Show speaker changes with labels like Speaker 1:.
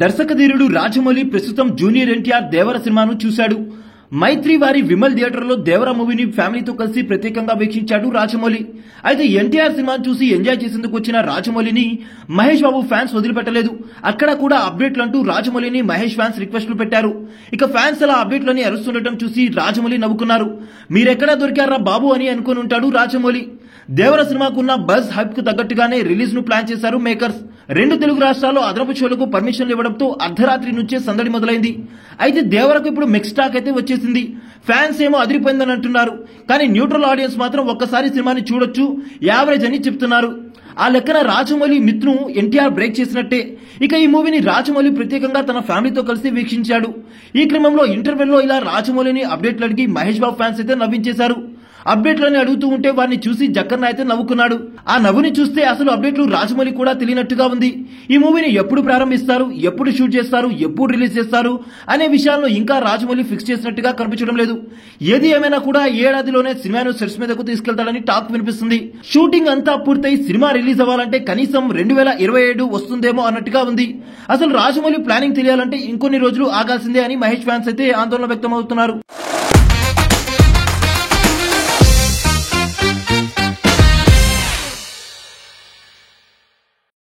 Speaker 1: దర్శకధీరుడు రాజమౌళి ప్రస్తుతం జూనియర్ ఎన్టీఆర్ దేవర సినిమాను చూశాడు. మైత్రి వారి విమల్ థియేటర్లో దేవర మూవీని ఫ్యామిలీతో కలిసి ప్రత్యేకంగా వీక్షించాడు రాజమౌళి. అయితే ఎన్టీఆర్ సినిమాను చూసి ఎంజాయ్ చేసేందుకు వచ్చిన రాజమౌళిని మహేష్ బాబు ఫ్యాన్స్ వదిలిపెట్టలేదు. అక్కడ కూడా అప్డేట్లంటూ రాజమౌళిని మహేష్ ఫ్యాన్స్ రిక్వెస్టులు పెట్టారు. ఇక ఫ్యాన్స్ అలా అప్డేట్లని అరుస్తుండటం చూసి రాజమౌళి నవ్వుకున్నారు. మీరెక్కడా దొరికారా బాబు అని అనుకుని ఉంటాడు రాజమౌళి. దేవర సినిమాకున్న బజ్ హైప్ కు తగ్గట్టుగానే రిలీజ్ ను ప్లాన్ చేశారు మేకర్స్. 2 తెలుగు రాష్ట్రాల్లో అదనపు షోలకు పర్మిషన్లు ఇవ్వడంతో అర్ధరాత్రి నుంచే సందడి మొదలైంది. అయితే దేవరకు ఇప్పుడు మిక్స్ టాక్ అయితే వచ్చేసింది. ఫ్యాన్స్ ఏమో అదిరిపోయిందని అంటున్నారు, కానీ న్యూట్రల్ ఆడియన్స్ మాత్రం ఒక్కసారి సినిమాని చూడొచ్చు, యావరేజ్ అని చెప్తున్నారు. ఆ లెక్కన రాజమౌళి మిత్ను ఎన్టీఆర్ బ్రేక్ చేసినట్టే. ఇక ఈ మూవీని రాజమౌళి ప్రత్యేకంగా తన ఫ్యామిలీతో కలిసి వీక్షించాడు. ఈ క్రమంలో ఇంటర్వెల్లో ఇలా రాజమౌళిని అప్డేట్లు అడిగి మహేష్ బాబు ఫ్యాన్స్ అయితే నవ్వించేశారు. అప్డేట్లని అడుగుతూ ఉంటే వారిని చూసి జక్కన్న అయితే నవ్వుకున్నాడు. ఆ నవ్వుని చూస్తే అసలు అప్డేట్లు రాజమౌళి కూడా తెలియనట్టుగా ఉంది. ఈ మూవీని ఎప్పుడు ప్రారంభిస్తారు, ఎప్పుడు షూట్ చేస్తారు, ఎప్పుడు రిలీజ్ చేస్తారు అనే విషయాలను ఇంకా రాజమౌళి ఫిక్స్ చేసినట్టుగా కనిపించడం లేదు. ఏది ఏమైనా కూడా ఏడాదిలోనే సినిమాను సెట్స్ మీదకు తీసుకెళ్తాడని టాక్ వినిపిస్తుంది. షూటింగ్ అంతా పూర్తయి సినిమా రిలీజ్ అవ్వాలంటే కనీసం 2027 వస్తుందేమో అన్నట్టుగా ఉంది. అసలు రాజమౌళి ప్లానింగ్ తెలియాలంటే ఇంకొన్ని రోజులు ఆగాల్సిందే అని మహేష్ ఫ్యాన్స్ అయితే ఆందోళన వ్యక్తమవుతున్నారు.